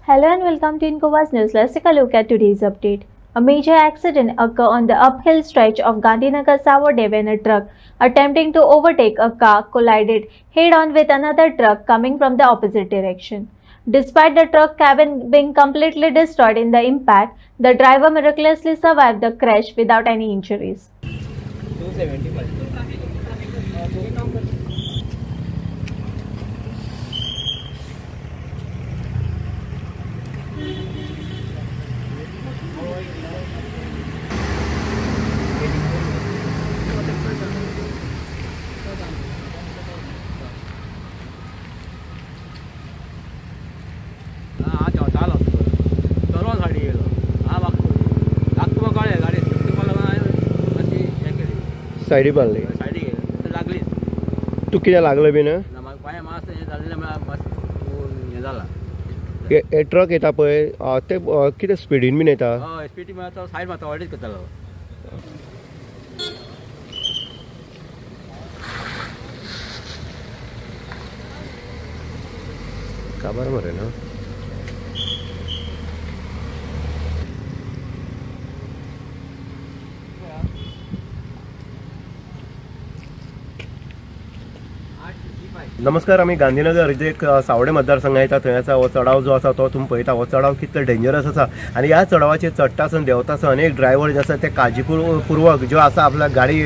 Hello and welcome to Incova's News. Let's take a look at today's update. A major accident occurred on the uphill stretch of Gandhinagar Savode when a truck attempting to overtake a car collided head-on with another truck coming from the opposite direction. Despite the truck cabin being completely destroyed in the impact, the driver miraculously survived the crash without any injuries. 270. सायडी बांधली लागली तू कितें लागलो B ना पांय मातसो हें जाल्लें हें जाला हे ट्रक येता पळय ते कितें स्पिडीन बीन येता हय स्पिडीन तो सायड मारता ऑडिट करतालो काबार मरे ना नमस्कार. आम्ही गांधीनगर जे एक सावडे मतदारसंघ येता थंय आसा. हो चढाव जो आसा तो तुम्ही पळयता. हो चढाव कितलो डेंजरस आसा आनी ह्या चढावाचेर चडटा आसतना देंवता आसतना अनेक ड्रायव्हर जे आसा ते काळजीपूर्वक ज्यो आसा आपल्या गाडी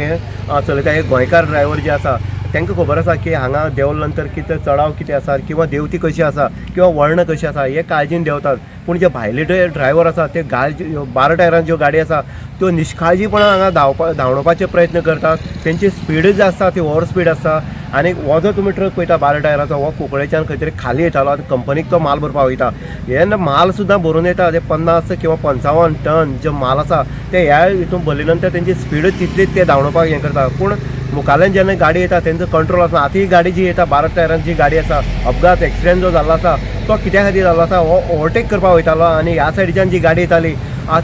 चलयता एक गोंयकार ड्रायव्हर जे आसा तांकां खबर आसा की हांगा देंवले नंतर कितें चढाव कितें आसा किंवा देंवती कशी आसा किंवा वळणां कशी आसा हे काळजीन देंवतात. पूण जे भायले ड्रायव्हर आसा ते 12 टायरान ज्यो गाडी आसा त्यो निश्काळजीपणान हांगा धांवणोवपाचे प्रयत्न करतात. तेंची स्पीड जी आसता ती ओवर स्पीड आसता आनी हो जो तुमी ट्रक पळयता 12 टायराचो हो कुंकळेच्यान खंय तरी खाली येतालो आनी कंपनीक तो माल भरपाक वयता. हेन्ना माल सुद्दां भरून येता ते 50 किंवा 55 टन जो माल आसा ते ह्या हितून भरले नंतर तेंची स्पीड तितलीच ते धांवणोवपाक हें करता. पूण मुखाल्यान जेन्ना गाडी येता तेंचो कंट्रोल आसना. आतां ही गाडी जी येता 12 टायरांची गाडी आसा अपघात एक्सिडेंट जो जाल्लो आसा तो कित्या खातीर जाल्लो आसा हो ओवरटेक करपाक वयतालो आनी ह्या सायडीच्यान जी गाडी येताली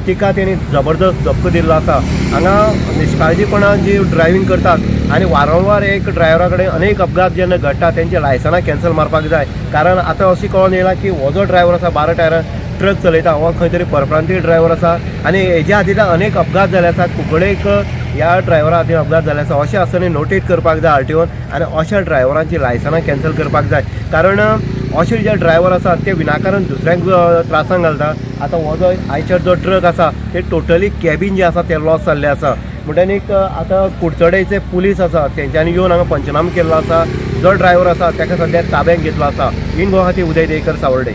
तिका तेणी जबरदस्त धक्को दिल्लो आसा. हांगा निश्काळजीपणान जी ड्रायव्हिंग करतात आनी वारंवार एक ड्रायव्हरा कडेन अनेक अपघात जेन्ना घडटा तेंचे लायसनां कॅन्सल मारपाक जाय. कारण आतां अशी कळून येयला की हो जो ड्रायव्हर आसा 12 टायरान ट्रक चलयता हो खंय तरी परप्रांतीय ड्रायव्हर आसा आनी हेज्या खातीर अनेक अपघात जाले आसा. कुंकळेक ह्या ड्रायव्हरा खातीर अपघात जाले आसा. अशें आसतना नोटीस करपाक जाय आरटीओन आनी अशा ड्रायव्हरांची लायसनां कॅन्सल करपाक जाय. कारण अशे जे ड्रायव्हर आसा ते विनाकारण दुसऱ्यांक त्रासान घालता. आतां हो जो आयचर जो ट्रक आसा ते टोटली कॅबीन जे आसा ते लॉस जाल्लें आसा. म्हणटनीक आतां कुडचडेचे पुलीस आसा तेंच्यांनी येवन हांगा पंचनामो केल्लो आसा. जो ड्रायव्हर आसा ताका सद्या ताब्यात घेतलो आसा. इन गोवा खातीर उदय देयकर सावर्डे.